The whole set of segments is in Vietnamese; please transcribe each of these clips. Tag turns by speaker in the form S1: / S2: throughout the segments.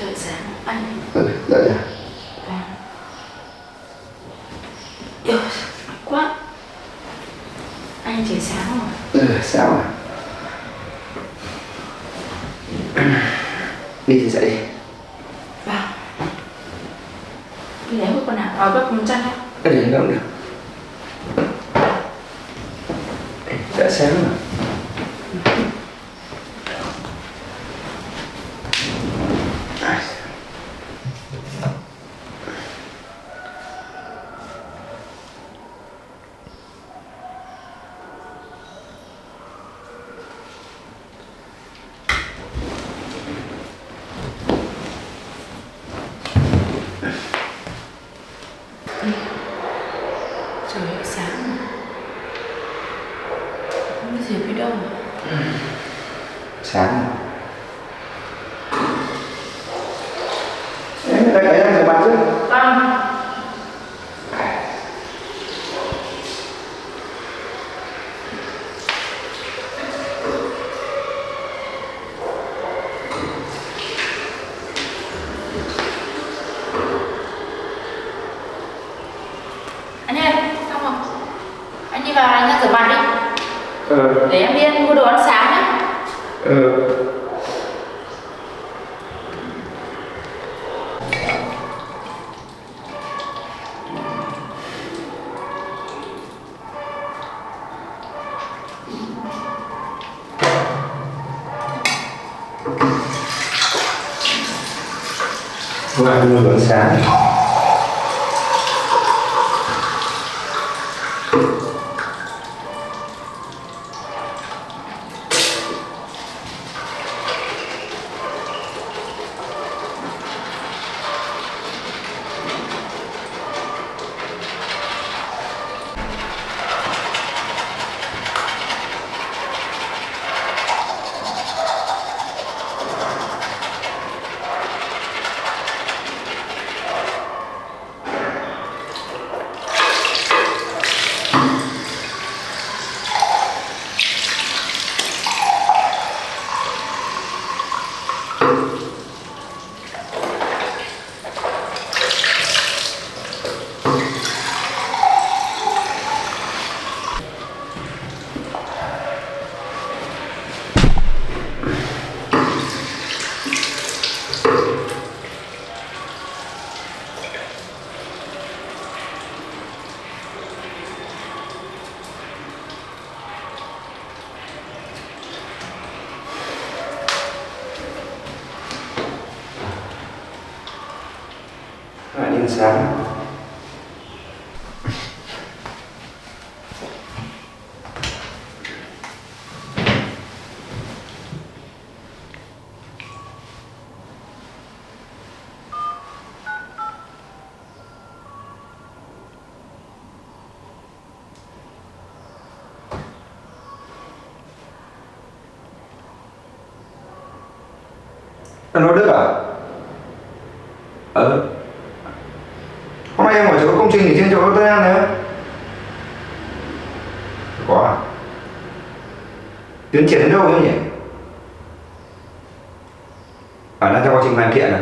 S1: Trời sáng anh.
S2: Dạ dạ.
S1: Yêu, quá. Anh trời sáng rồi.
S2: Sáng à? Đi thì dậy đi.
S1: Vào. Đi lấy một quần áo, vất một chân không?
S2: Để không được. Đã sáng rồi.
S1: Trời ơi, sáng rồi. Không có gì biết đâu.
S2: Sáng rồi. Em đã rửa mặt chứ?
S1: Vâng. Anh ơi, xong rồi. Anh đi vào anh ra rửa mặt đi. Để em đi ăn mua đồ ăn sáng nhé.
S2: Hôm nay mua đồ ăn sáng. Lại đi ăn sáng. Nó Đức à? Hôm nay em ở chỗ công trình thì trên chỗ tôi ăn đấy. Có à? Tiến triển đến đâu ấy nhỉ? Đang trong quá trình hoàn thiện à?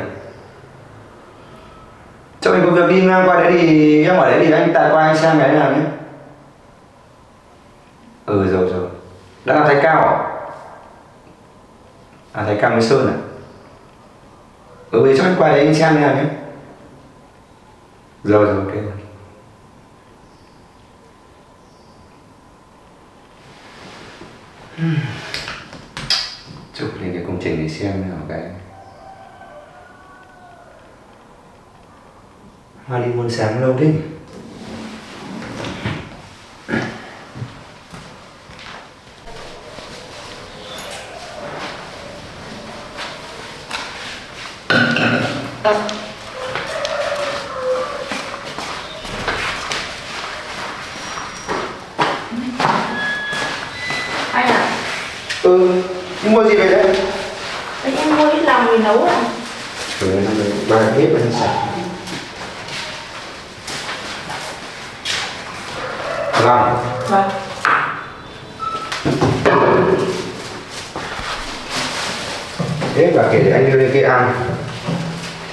S2: Cho mình có việc đi ngang qua đấy thì em ở đấy thì anh tại qua anh xem cái nào nhé. Rồi. Đã là Thái Cao à? Thái Cao với Sơn à? Bây cho anh qua đấy anh xem thế nào nhé. Rồi, ok. Chụp lên cái công trình để xem nào cái Hoa đi buôn sáng lâu thế.
S1: Anh à?
S2: Nhưng mua gì về đấy?
S1: Đấy, em mua ít lòng thì nấu à?
S2: Ba hết bên sạch. Lòng.
S1: Vâng.
S2: Thế hết và kể để anh đưa lên kia ăn.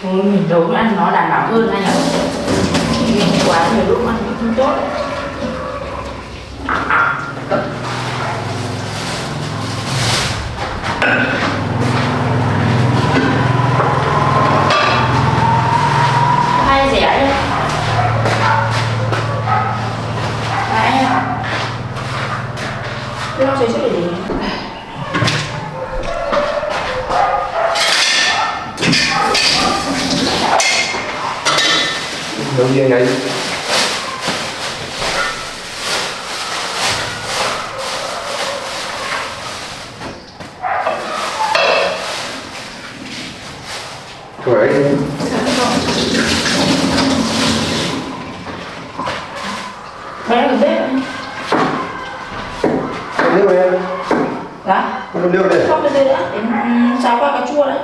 S1: Thôi mình nấu ăn nó đảm bảo hơn anh ạ. Quá nhiều lúc ăn cũng không tốt. Hay rẻ đi. Đấy. Tôi không chơi chút để gì.
S2: Nấu riêng đấy. Thôi ấy.
S1: Bé được bếp.
S2: Con nước đây.
S1: Dạ?
S2: Con nước đây.
S1: Không được đây nữa. Đến xào qua cà chua đấy.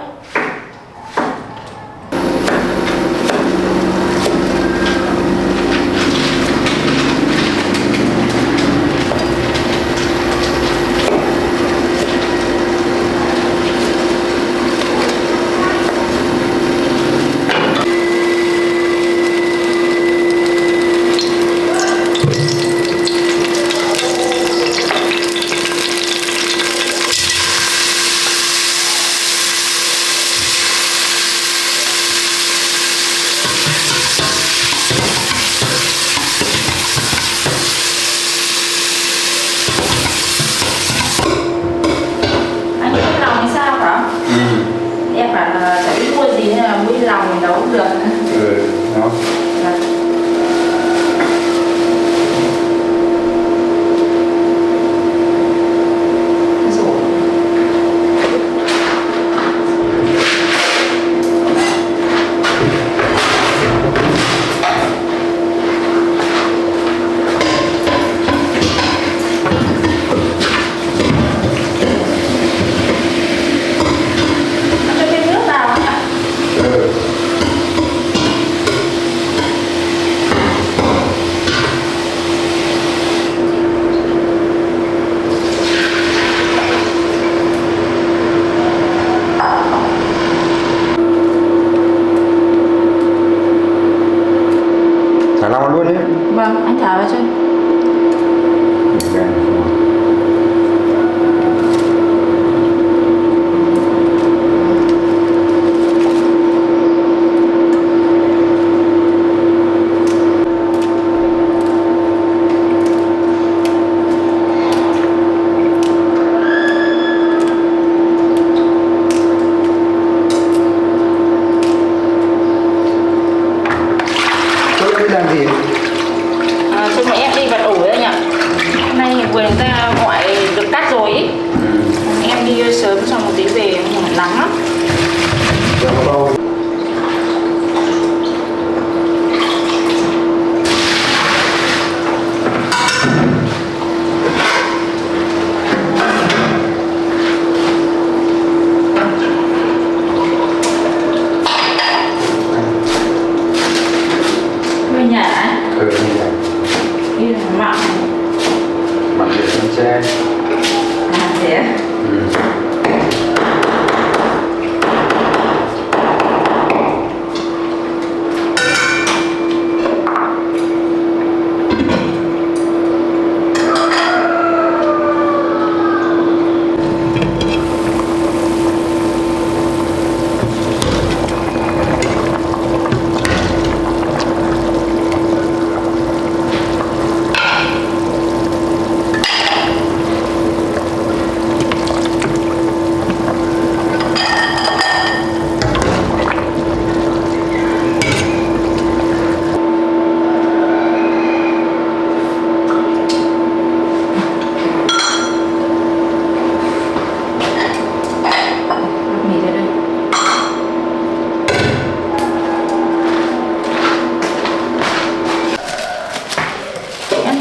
S1: Em bảo là chả biết mua gì nên là mua lòng mình nấu được.
S2: Đó.
S1: Dạ.
S2: Thả lòng luôn đấy.
S1: Vâng, anh thả vào cho.
S2: Làm gì?
S1: Chứ mà em đi vặt ổi anh ạ. Hôm nay vừa người ta gọi được cắt rồi ý. Em đi sớm xong một tí về nắng lắm. Hơi nhả. Đi là mặn.
S2: Mặn để con tre.
S1: À thế à?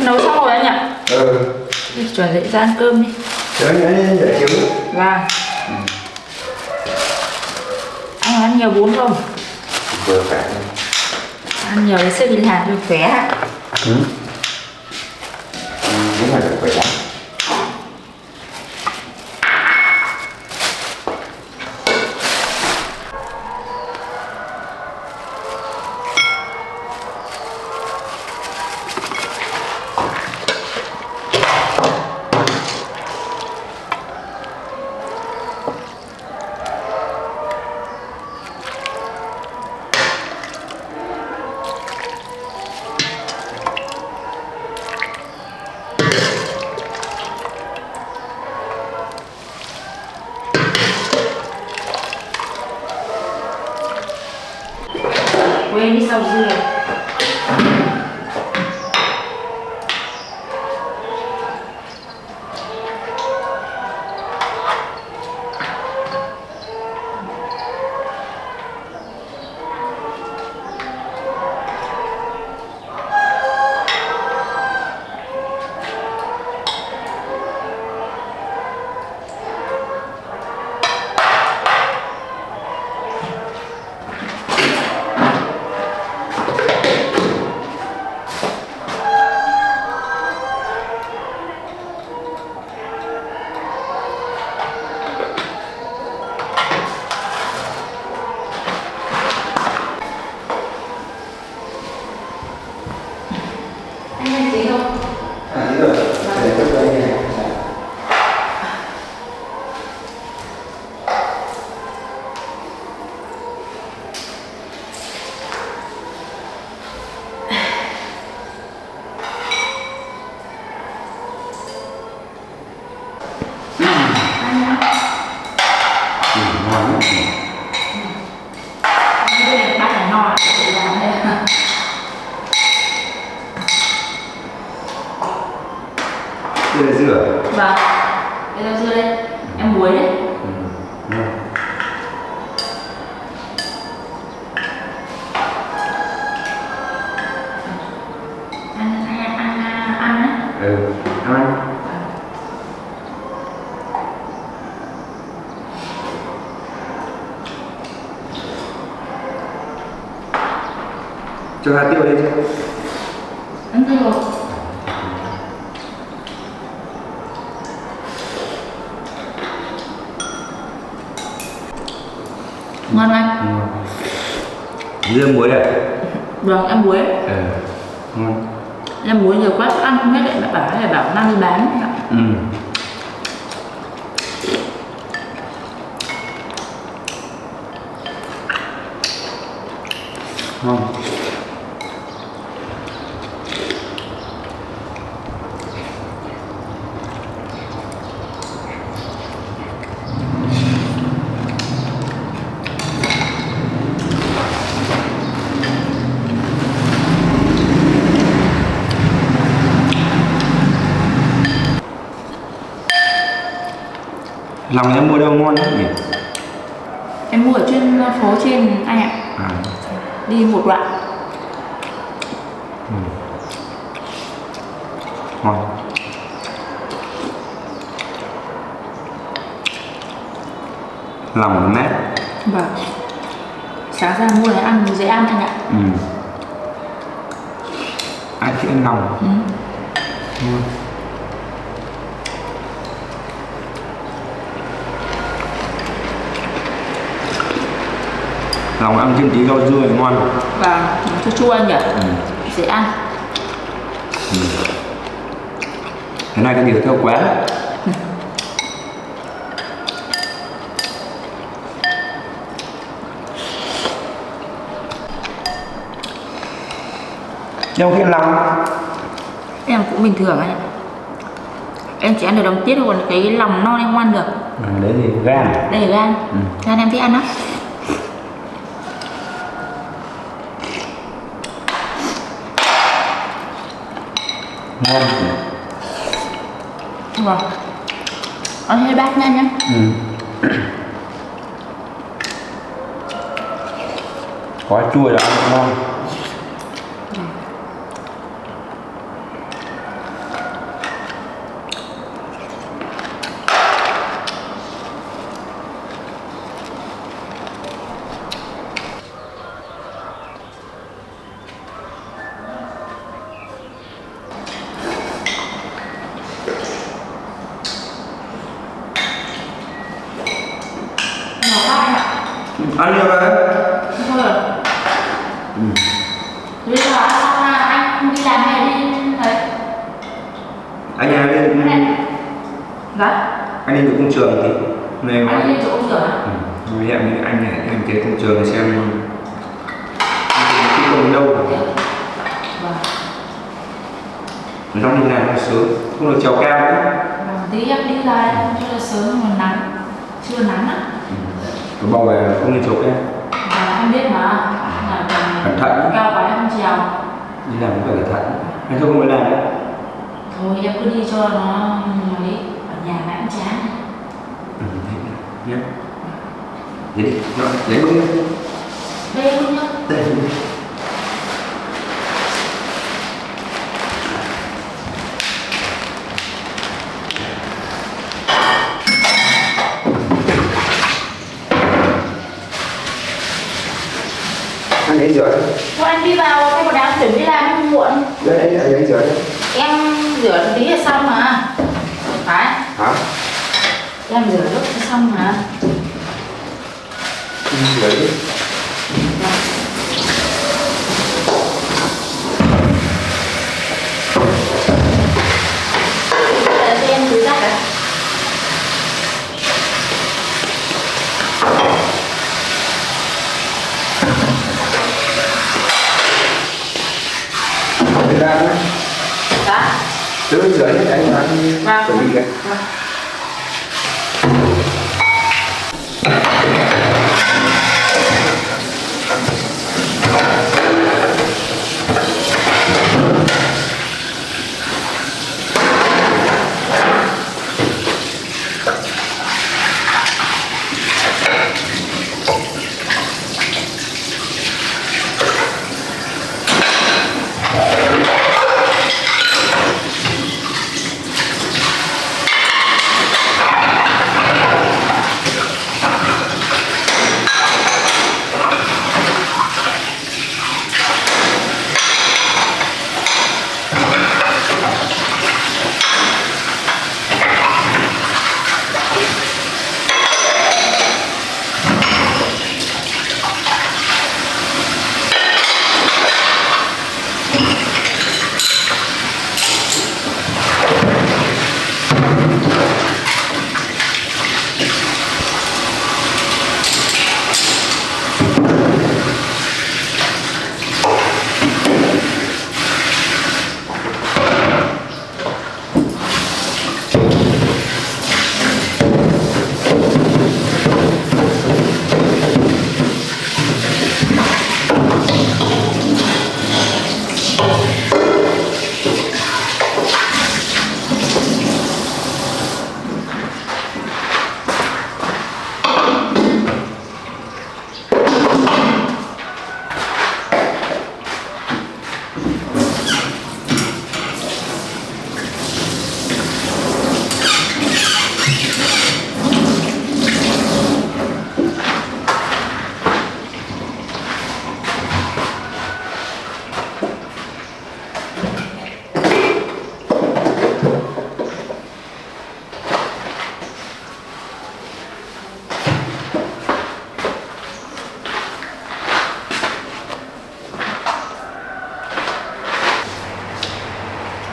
S1: Nấu xong rồi anh ạ. Đi chuẩn dậy ra ăn cơm đi.
S2: Dậy chiếu.
S1: Vâng. Anh ăn nhiều bún không?
S2: Vừa phải.
S1: Ăn nhiều để sức đi làm cho khỏe.
S2: Đúng là được khỏe lắm.
S1: Anh lên tí không?
S2: À, đúng rồi. Để cho tôi này.
S1: Anh nhá.
S2: Ngon lắm.
S1: Anh biết bác là no chị làm đây.
S2: Đây là dừa.
S1: Vâng. Đây là dưa đây. Em muối đấy.
S2: Ngon.
S1: Ăn á.
S2: Ừ, ăn. Cho hạt tiêu đây chứ.
S1: Ăn tiêu rồi. Ngon anh.
S2: Dưa muối đây.
S1: Vâng, em muối.
S2: Ừ, ngon.
S1: Em muối nhiều quá ăn không hết lại bảo mang đi bán.
S2: Ừ. Ngon. Lòng em mua đâu ngon lắm nhỉ?
S1: Em mua ở trên phố trên anh ạ.
S2: À.
S1: Đi một đoạn.
S2: Ừ. Ngon. Lòng nó mát.
S1: Vâng. Sáng ra mua để ăn dễ ăn anh ạ.
S2: Ừ. Ai thích ăn lòng.
S1: Ừ.
S2: Ngon. Lòng ăn thêm tí rau dưa thì ngon.
S1: Và chua chua anh nhỉ.
S2: Ừ.
S1: Dễ ăn.
S2: Ừ. Cái này có nhiều theo quán. Trong cái lòng
S1: Em cũng bình thường anh ạ. Em chỉ ăn được đồng tiết thôi, còn cái lòng non em không ăn được.
S2: đấy thì gan.
S1: Đây là gan.
S2: Ừ.
S1: Gan em thích ăn lắm.
S2: Ngon.
S1: Vâng. Ăn hơi bát nha nhá.
S2: Ừ. Có chua là ăn ngon.
S1: Nhỏ bát anh ạ.
S2: Ăn nhiều rồi.
S1: Thôi rồi.
S2: Ừ.
S1: Bây giờ ăn xong là anh đi làm hay đi đấy?
S2: Anh nhà lên
S1: Dạ.
S2: anh đi từ công trường thì này
S1: Anh đi chỗ ông trưởng ạ.
S2: ừ. Hẹn với anh này em tới công trường xem cái công đâu
S1: Vâng.
S2: nó đi làm nó sớm không được trèo cao nữa.
S1: Vâng, tí em đi ra cho là sớm mà nắng. Chưa nắng á.
S2: Cái bầu về không nên chụp em.
S1: Và em biết mà là
S2: Cẩn thận.
S1: cao quá em không trèo.
S2: Đi làm cũng phải cẩn thận. Anh thôi không phải làm nữa.
S1: Thôi em cứ đi cho nó ấy, ở nhà mãi cũng chán.
S2: Ừ, nhé. Lấy đi, rồi, lấy bưng đi.
S1: Đây luôn nhá.
S2: Đây. Anh ấy rửa.
S1: Thôi anh đi vào cái quần áo chuẩn đi làm em muộn.
S2: Đấy, anh ấy rửa.
S1: Em rửa tí là xong mà. Phải.
S2: Hả?
S1: Em rửa lúc là xong mà.
S2: Rửa đi. thời gian đấy.
S1: Dạ.
S2: Tưới rửa hết anh ăn chuẩn bị cái.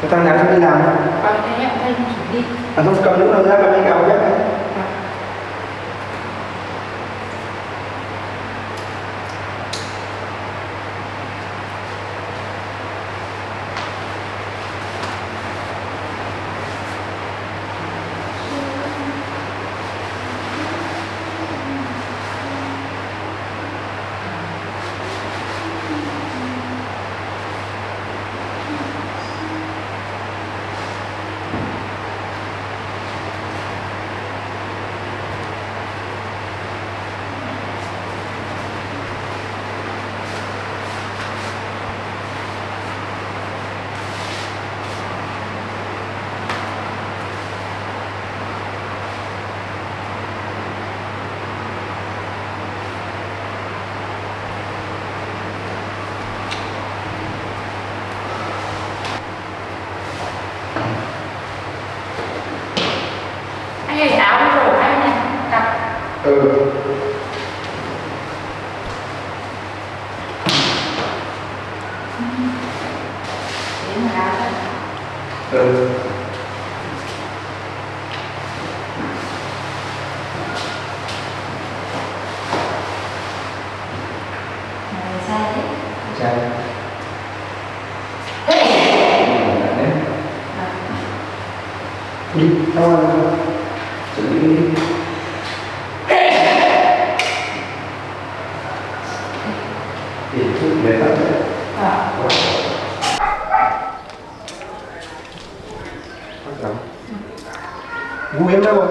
S2: Cái tăng nhắn đi làm.
S1: Thế ạ, đây chuẩn đi.
S2: À không, cầm nước nào ra cầm cái gạo chắc này.
S1: Anh ơi, áo rồi anh này, cặp.
S2: Ừ.
S1: Đến mà áo rồi.
S2: Ừ.
S1: Này, sai đấy.
S2: Chào. Đi, thôi. Chuẩn bị đi. Đi chút về tắt đấy. Ngủ em đâu rồi?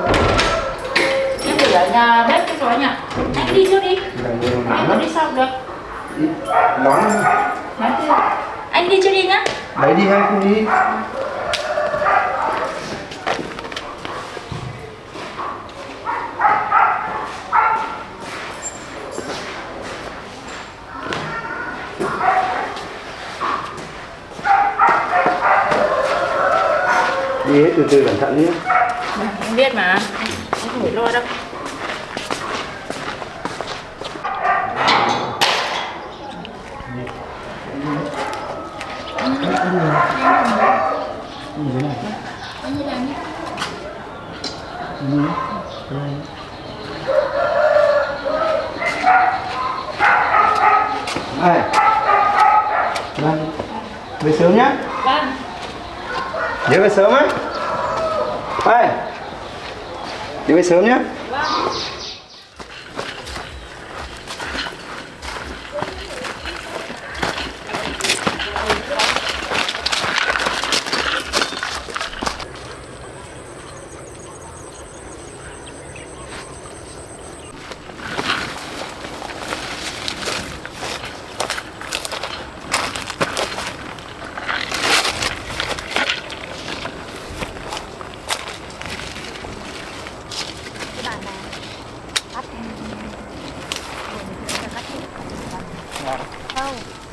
S1: Em để ở nhà bếp rồi anh ạ. Anh đi trước đi. Anh có đi sau được.
S2: Đi. Nón.
S1: Nói chưa? Anh đi trước đi nhá.
S2: Đấy đi hay không đi? Đi hết từ từ cẩn thận nhé.
S1: Em biết mà. Anh không phải lo đâu.
S2: Ai? Lan. Về sớm nhá.
S1: Vâng.
S2: Nhớ về sớm á. Đây. Đi về sớm nhá.
S1: Vâng.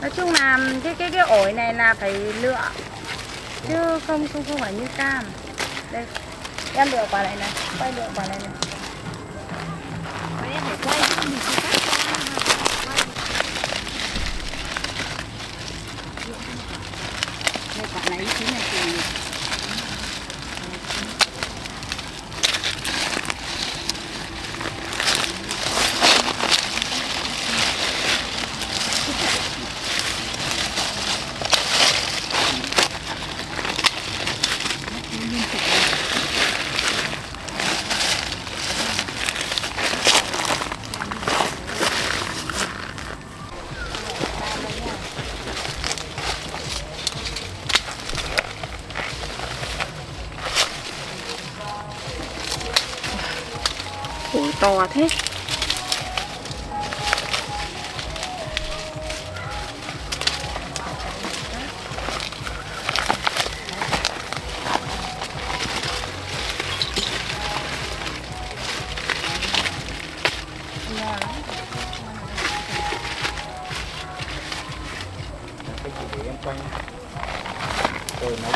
S3: Nói chung là cái ổi này là phải lựa chứ không phải như cam. Đây em lựa quả này này, quay lựa quả này này. Em phải quay chứ mình không cắt quả này thế này thì ổi to thế.
S2: Để em quay rồi nó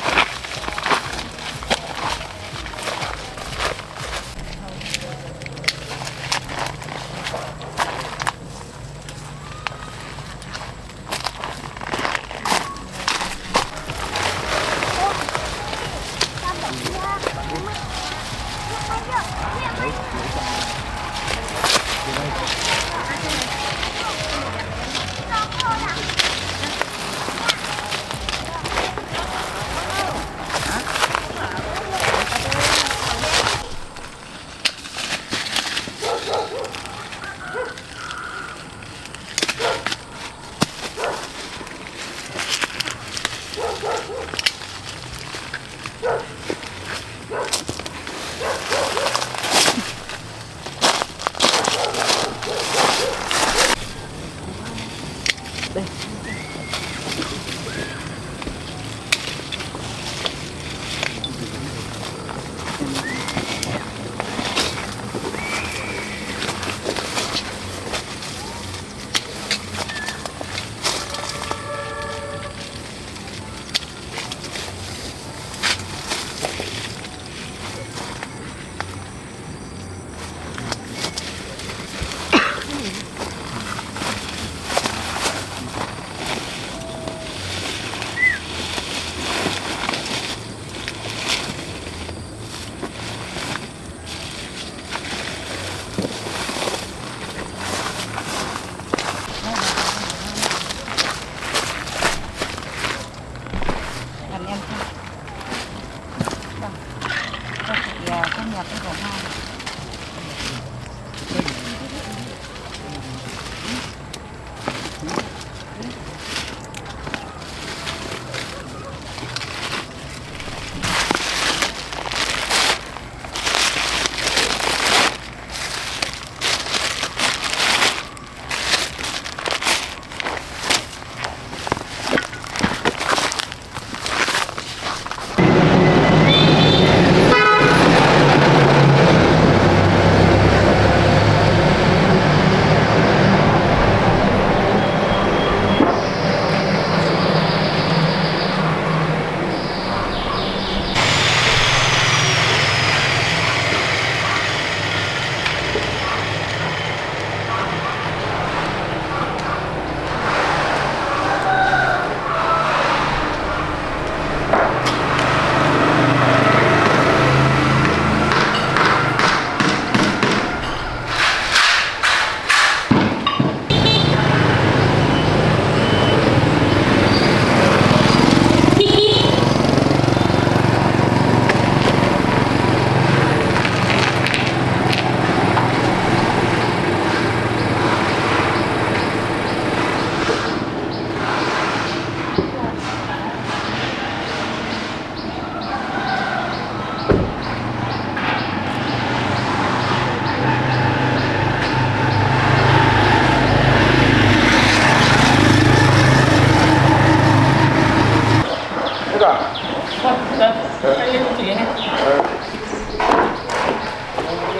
S1: Vâng, anh em chị nhé.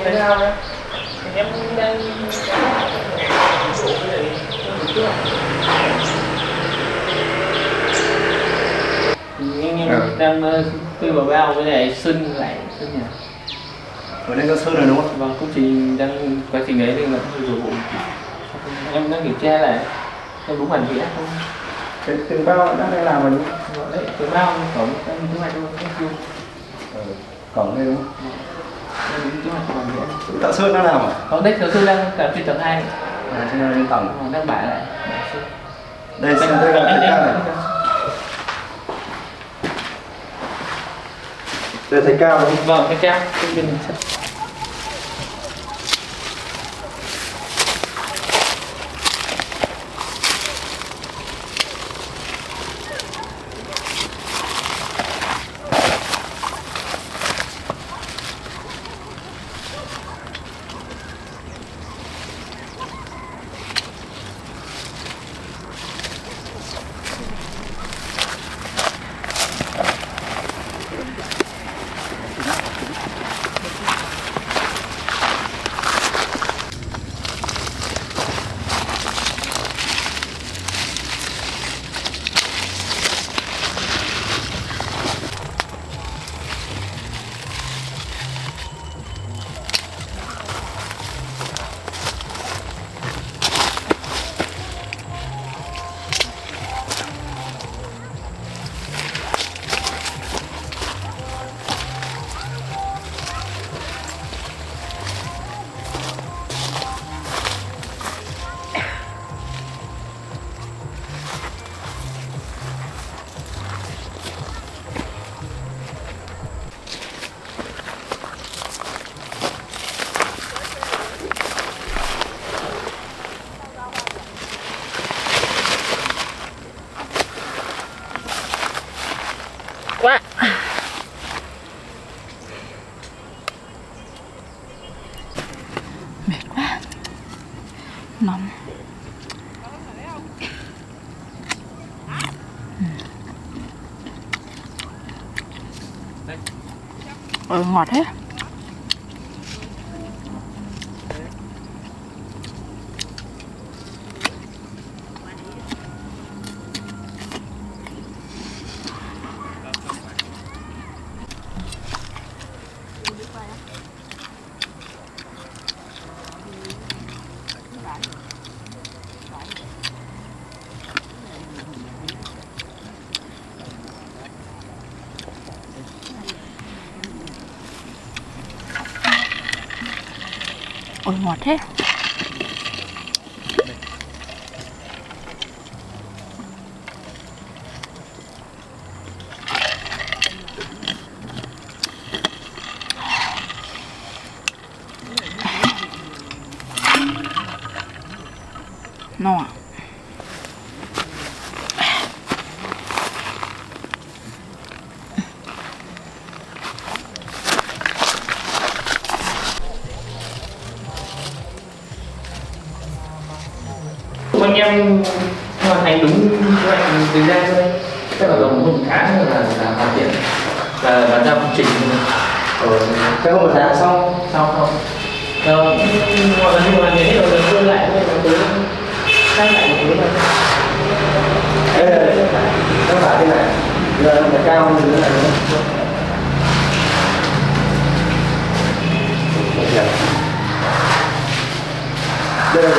S2: Thế nào đấy?
S1: Em đang đang quy vào bao với lại sưng lại sưng nhỉ.
S2: Ở đây có sơn rồi đúng không?
S1: Vâng, công trình đang quá trình ấy nên là hơi rối bụng. Em đang kiểm tra lại em đúng bản vẽ không?
S2: Cái bao đang làm rồi đúng không?
S1: Đấy, cái bao cổng em đúng này thôi, em chưa.
S2: Cổng đây đúng không?
S1: Em đúng kế hoạch của bản vẽ.
S2: Tạo sơn nó làm à?
S1: Còn đấy, thợ sư đang làm trên tầng 2.
S2: Trên lên tầng.
S1: Đang bả lại.
S2: Đây xem đây là cái cao này. Đây thấy cao đúng không?
S1: Vâng, cái cao. Cái bên này. Quá mệt quá, nóng. Ngọt thế. Ôi ngọt thế. No à?
S4: Anh em hoàn thành đúng kế hoạch thời gian thôi, chắc là tầm một tháng là hoàn thiện và bàn giao công trình.
S2: Chắc không một tháng xong.
S4: Không mọi lần nhưng mà hết rồi được quên lại thôi, cứ sang lại một thứ thôi.
S2: Đây nó phải thế này, giờ nó cao như thế này nữa. Đây là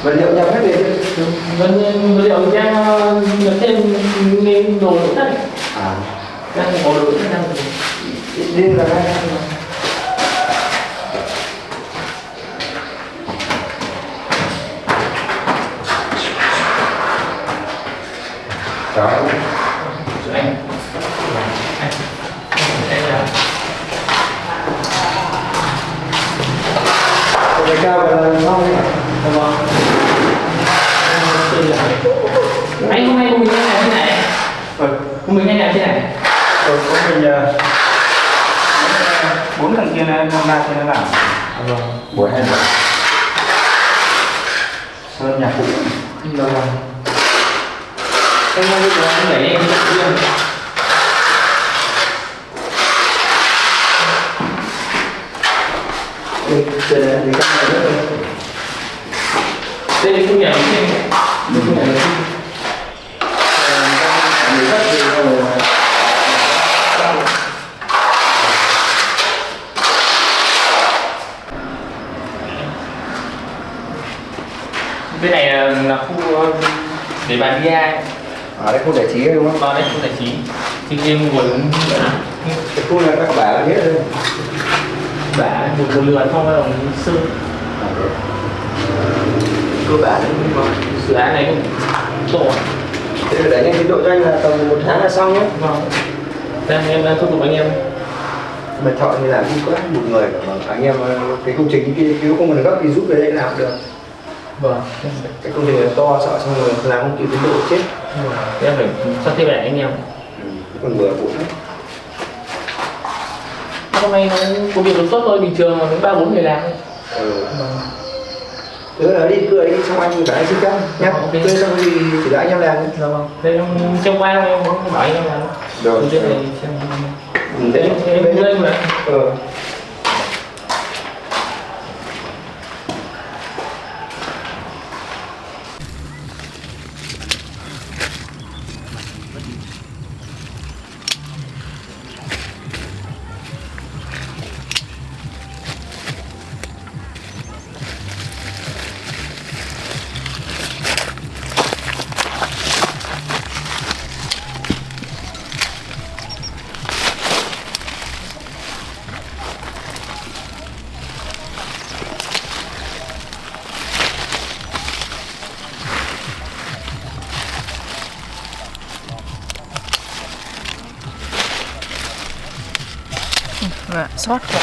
S2: vật liệu nhập hết đi.
S4: Vật liệu đang nhập thêm nên đồ nội thất. Đang bộ đồ nội thất đang
S2: đi là hai đó.
S4: Anh
S2: cái cao là ngon đấy.
S4: Anh hôm nay của mình nghe làm thế này. Của mình nghe làm thế này.
S2: Của mình 4 thằng kia nó ra cho nó làm.
S4: Vâng.
S2: Buổi 2 buổi.
S4: nhà cũ. Rồi. Em không biết là đẩy em đi riêng. Đây là khu nhà mình xem. Đây khu nhà mình xem. Người rất nhiều rồi. Bên này là khu để bàn bia.
S2: Ở đây khu giải trí đúng không?
S4: Vào đây khu giải trí. Thì em ngồi
S2: Cái khu này các bạn là hết rồi.
S4: bả một lượt không phải đồng sơn.
S2: Cơ bản
S4: Dự án này cũng tổ.
S2: thế là đẩy nhanh tiến độ cho anh là tầm 1 tháng là xong nhé.
S4: Vâng. Đang em đang thúc giục anh em.
S2: Mà chọn thì làm cũng có một người mà anh em cái công trình kia cứu không cần gấp thì giúp về đây làm được.
S4: Vâng.
S2: Cái công trình này to sợ xong rồi làm không kịp tiến độ chết.
S4: Em phải sắp xếp lại anh em.
S2: Còn vừa vụ hết.
S4: Hôm nay nó có việc đột xuất thôi, bình thường mà đến 3-4 người làm.
S2: Cứ ở đi, cứ ở đi xong anh cả anh xin phép nhá.
S4: Ok.
S2: Cứ xong thì chỉ đợi anh em làm nhé.
S4: Vâng. Đây em trong qua em cũng bảo anh em làm.
S2: Rồi.
S4: Trên này xem.
S2: Để
S4: Em lên mà.
S1: Sót quá.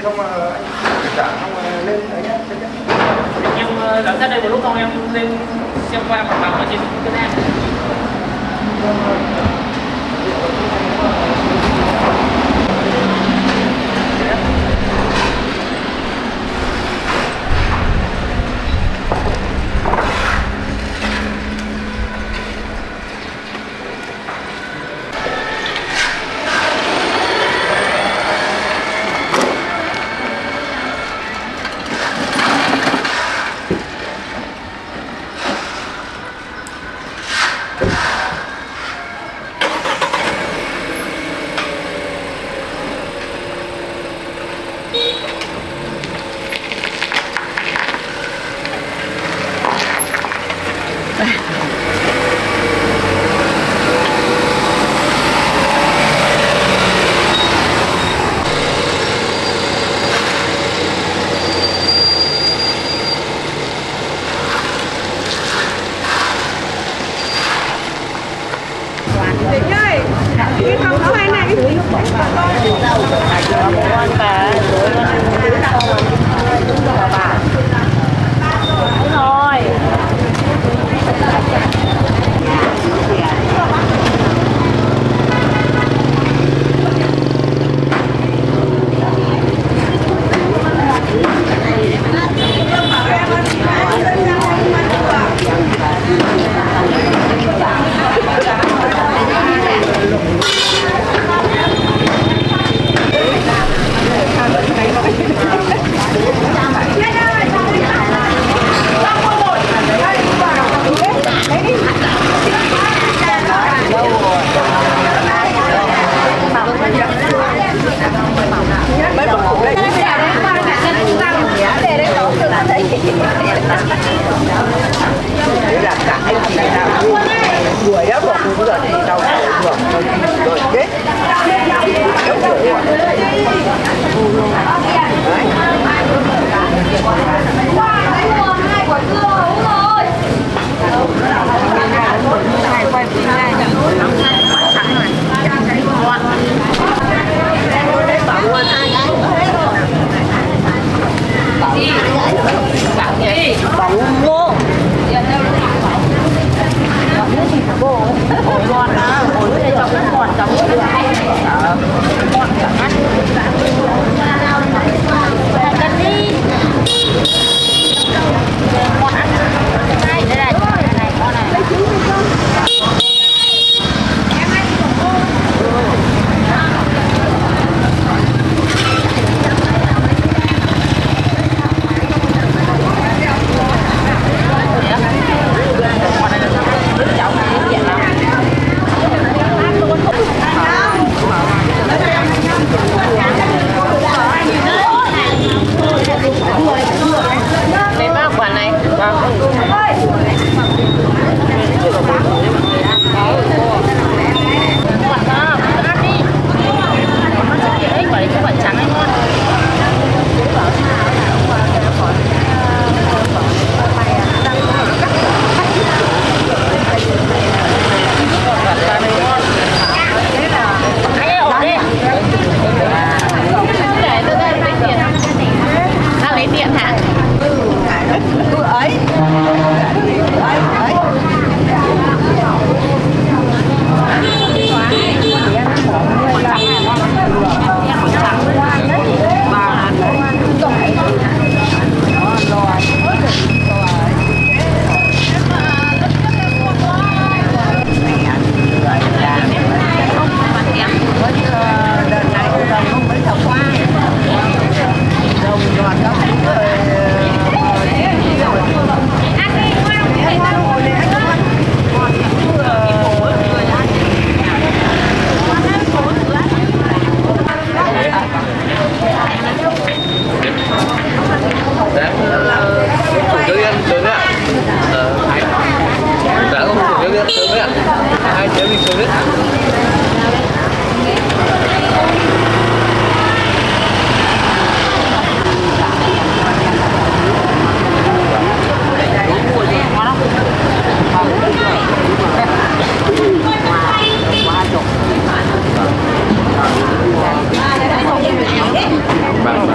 S2: Không mà anh trả không mà lên đấy nhá.
S4: Em giám sát đây một lúc xong em lên xem qua mặt bằng ở trên cái này.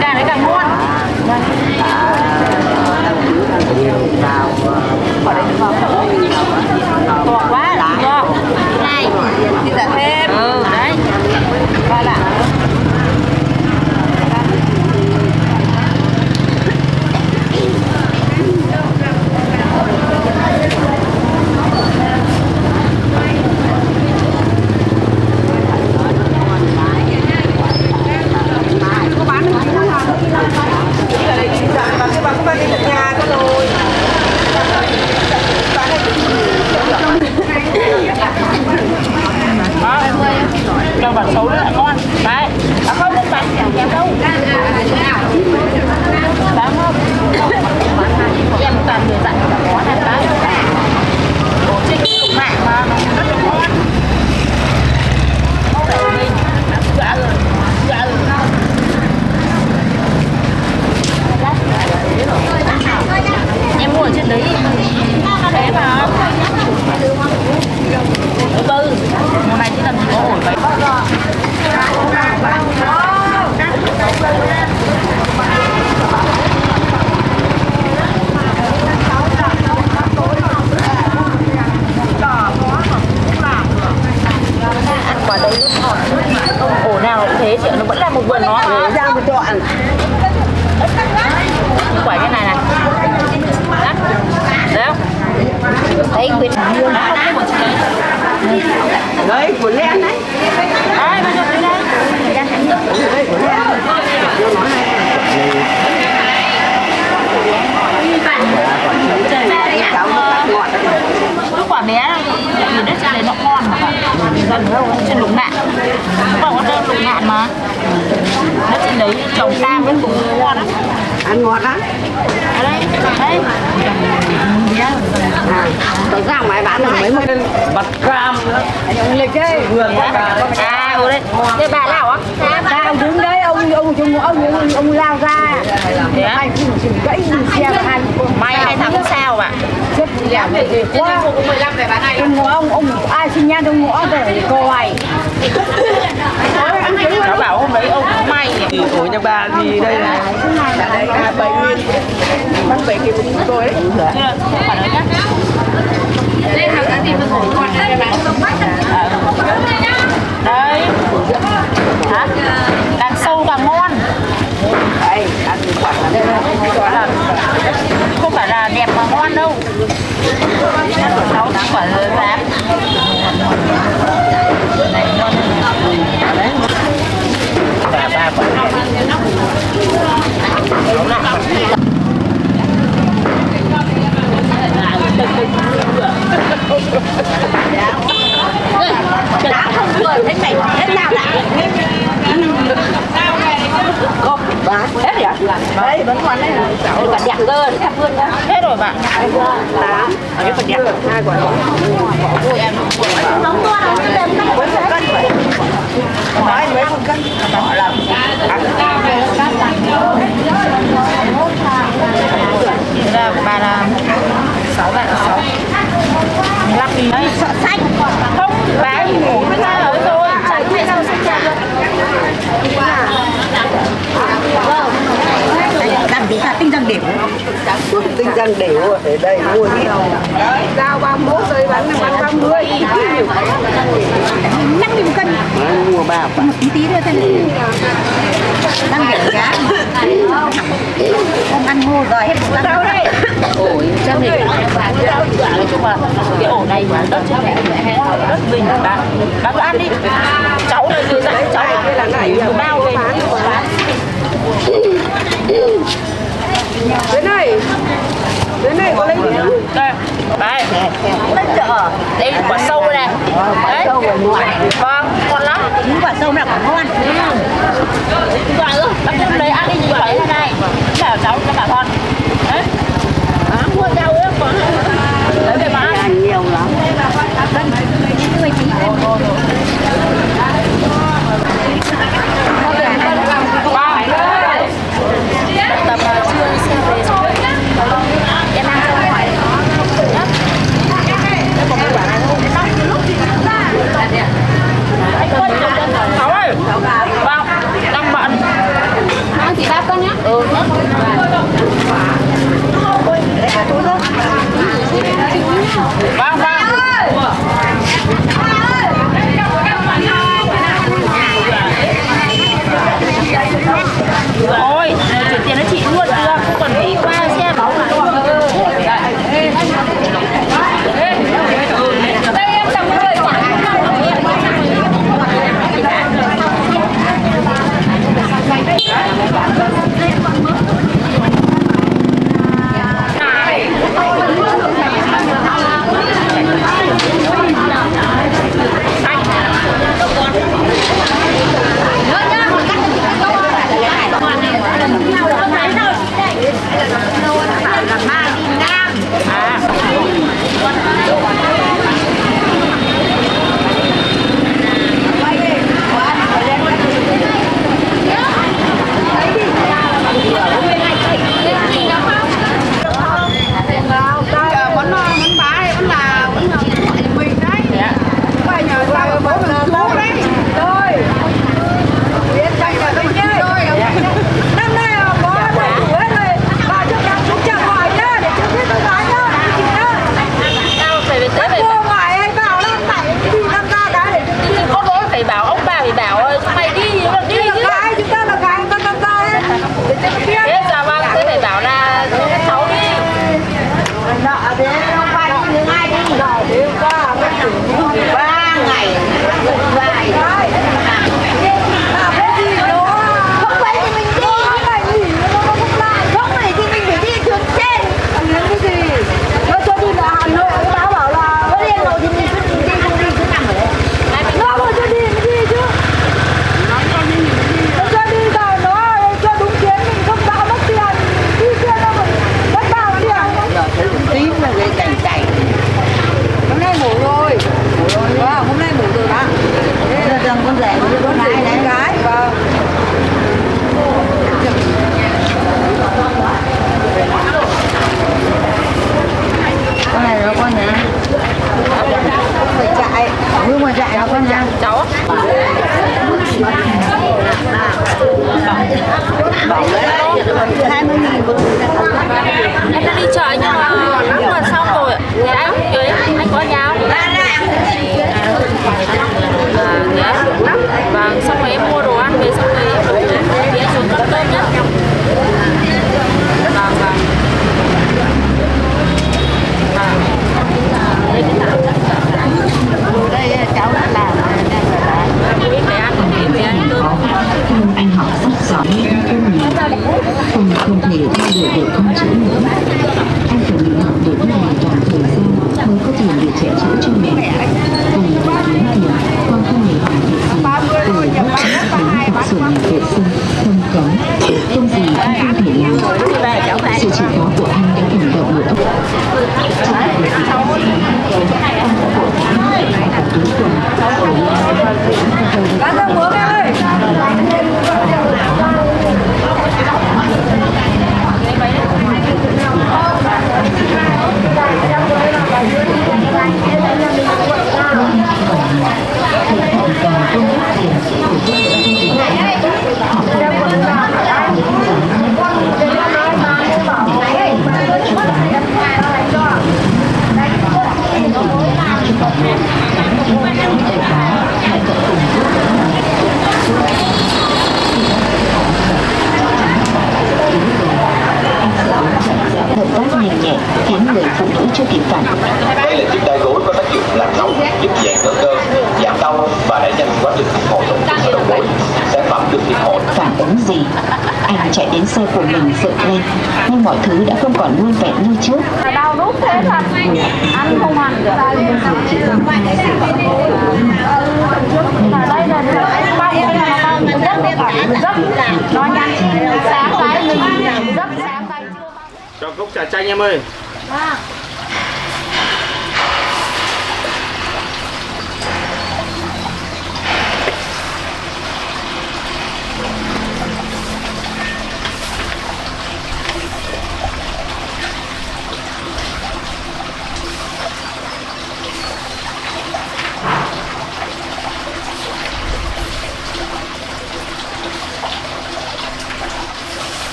S1: Càng đấy càng ngon. To quá, ngon. Này.
S3: đấy quyệt
S5: đấy của Len đấy.
S1: Đấy, bây giờ đây. Lúc quả bé nhìn đất trên đấy nó ngon mà gần trên lục ngạn, không có đơn lục ngạn mà đất trên đấy trồng cam với cũng ngon lắm,
S5: Ăn ngọt lắm.
S1: ở đây đấy
S5: Tôi ra ngoài bán là mấy mươi
S4: Bật cam nữa.
S5: lịch chơi.
S4: Vườn bật cam.
S1: à ở đây cái bà nào á
S5: Ra ông đứng đấy, ông lao ra.
S1: thế á?
S5: Anh cũng gãy đi xe của anh.
S1: May hay thắng sao ạ?
S5: Chết nhà về gì quá.
S1: 15 về bán này.
S5: Ông ai sinh nhang ông ngõ rồi coi.
S1: Nó bảo hôm đấy ông cũng may nhỉ.
S4: Ủa nhà bà thì đây là
S5: Đây là 7 nguyên. Bắt 7 cái bún tôi đấy.
S1: Chưa, không phải đấy nhá. Đây hàng cái gì mà ngồi còn đây là đây. Hả? Càng sâu càng ngon.
S5: Đây, ăn quả là đây là
S1: Không phải là đẹp mà ngon đâu. Sáu tháng quả giá.
S4: bà quả.
S5: đã không cười thấy mày thế nào đã không bán hết rồi đấy vẫn còn đấy còn đẹp cơ đẹp hơn đó
S1: Hết rồi bạn.
S5: 8 ở đây còn đẹp 2 quả
S1: Nóng to đâu, đem cân
S5: mấy một cân họ làm
S1: thế là bà là 6 bạn 6 15 nghìn đấy.
S3: sợ xanh
S1: Không, bà ngủ với ra ở rồi.
S3: chẳng biết sao xanh chả làm gì hả tinh răng đều
S5: tinh răng đều ở đây mua ít giao 31 rồi bán 30
S3: 5.000 cân
S5: mua 3
S3: một tí thôi thế này đang đều giá không ăn ngô rồi hết một đâu đây
S1: Ổi chân thì nói chung là cái ổ này đất trên này đất mình bạn cứ ăn đi. Cháu này người dạy cháu
S5: là này
S1: bao về bán.
S5: Thế này có lấy gì không?
S1: Đây, đây. Đây là quả sâu này. Đấy. Vâng, ngon lắm.
S3: những quả sâu là quả ngon
S1: Quả ư, bác em lấy ăn đi gì vậy thế này. Bảo cháu cho bà con. Đấy. Mua rau ấy còn. Lấy về mà ăn.
S5: Nhiều lắm.
S1: Tầm trưa xe về rồi. Em ăn cho ngoài. Nhá. Em còn cái quả này không? Cháu ơi. Vâng, đang bận.
S3: ăn chỉ 3 cân nhá
S1: Vâng, vâng. Ôi, chuyển tiền cho chị luôn chưa? Không cần phải qua xe báo mà. Đây em tầm 10 quả.
S5: 3 ngày dài không phải thì mình đi phải nghỉ nó không lại không phải thì mình phải đi trường trên cái gì nó cho đi là Hà Nội báo bảo là có đi Hà Nội thì mình cứ đi không đi cứ nằm ở đấy nó mà cho đi mới đi chứ nó cho đi rồi nó cho đúng chuyến mình không bao mất tiền đi kia nó còn mất bao tiền giờ thấy tím là cái cảnh chạy hôm nay ngủ rồi hôm nay ngủ rồi đó thế là rằng con rể con gái đấy gái vâng con này nó con nhà phải chạy nhưng mà chạy nó con nhà cháu bảo đấy 20.000 một
S1: Em đã đi chợ nhưng mà xong rồi thì anh có nhau và xong rồi em mua đồ ăn về xong rồi thì anh xuống con cơm nhá.
S3: đây cháu đã làm
S1: để ăn thì về ăn cơm.
S6: Anh học rất giỏi không thể theo đuổi được con chữ nữa. Anh phải nghỉ học để đi làm toàn thời gian mới có tiền để chạy chữa cho mình. Cùng để kiếm tiền, con không hề hoàn thiện gì. Từ lớp đến học sửa nhà vệ sinh, không cấm, không gì anh không thể làm. Sự chỉ có của anh đã hành động một
S5: Bán ra bữa em ơi.
S6: động tác nhanh nhẹn khiến người phụ nữ chưa kịp phản ứng.
S7: Đây là chiếc đai gối có tác dụng làm nóng, giúp giãn cơ cơ, giảm đau và đẩy nhanh quá trình phục hồi thần kinh ở đầu gối. Sản phẩm được hiệp hội.
S6: Phản ứng gì? Anh chạy đến xe của mình dựng lên, nhưng mọi thứ đã không còn nguyên vẹn như trước.
S3: đau rút thế thật ăn không ăn được ở đây là bao nhiêu là rất nó nhanh sáng cái mình rất sáng cái chưa
S4: Cho cốc trà chanh em ơi.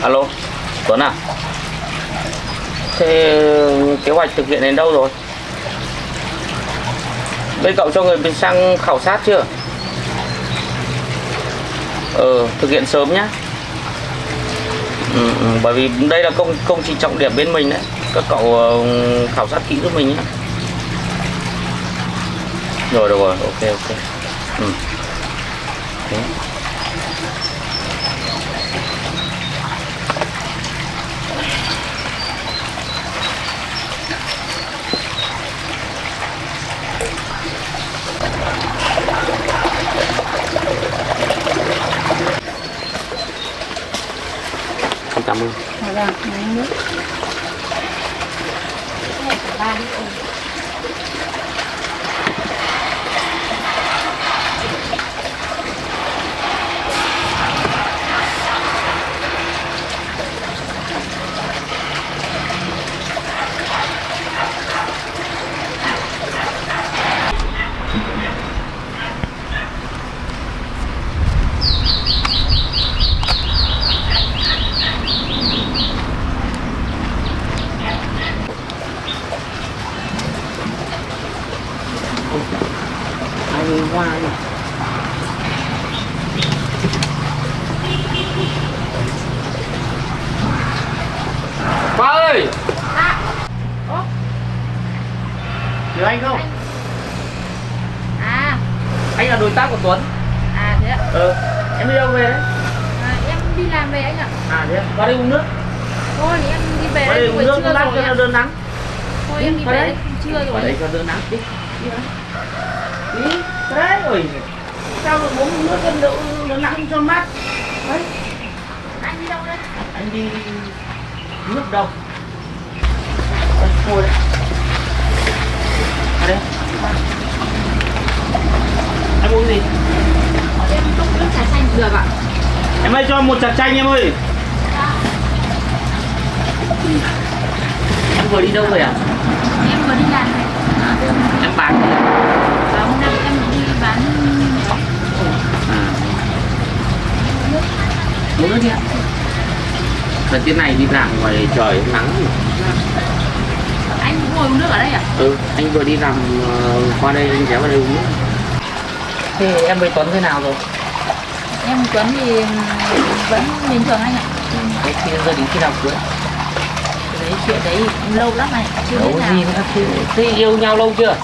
S4: Alo, Tuấn à? Thế kế hoạch thực hiện đến đâu rồi? Bên cậu cho người bên sang khảo sát chưa? Thực hiện sớm nhá. Bởi vì đây là công trình trọng điểm bên mình đấy. Các cậu khảo sát kỹ giúp mình nhé. Rồi, được rồi, ok. Thế. Cảm ơn. hoa ấy. Khoa ơi! Nhớ anh không?
S3: À,
S4: Anh là đối tác của Tuấn.
S3: à thế ạ.
S4: Em đi đâu về đấy?
S3: Em đi làm về anh ạ.
S4: À thế ạ? Vào đây uống nước.
S3: Thôi thì em đi về
S4: Vào
S3: đây
S4: đây uống
S3: buổi
S4: nước
S3: trưa
S4: lát
S3: rồi
S4: cho
S3: ạ.
S4: đỡ nắng.
S3: Thôi em đi
S4: Vào
S3: về
S4: đây.
S3: đây trưa
S4: Vào
S3: rồi.
S4: đây cho đỡ nắng. Đi. Đi. Đấy rồi. Sao mà uống nước cho đỡ nắng cho mát. Đấy.
S3: Anh đi đâu đây?
S4: Anh đi nước đâu? Đây, ngồi đây. Ở đây. Em uống gì?
S3: Em cốc nước trà xanh được ạ.
S4: Em ơi cho một trà chanh em ơi. Em vừa đi đâu rồi à?
S3: Em vừa đi làm này.
S4: Em bán gì?
S3: Và hôm nay em đi bán
S4: Uống nước đi ạ. Lần thế này đi làm ngoài trời nắng.
S3: anh cũng ngồi uống nước ở đây à?
S4: Anh vừa đi làm qua đây anh kéo vào đây uống nước. Thế em với Tuấn thế nào rồi?
S3: Em Tuấn thì vẫn bình thường anh ạ.
S4: Thế thì gia đình khi nào cưới?
S3: Đấy chuyện đấy cũng lâu lắm này, chưa biết
S4: Đâu
S3: nào.
S4: gì nữa. Thế yêu nhau lâu chưa?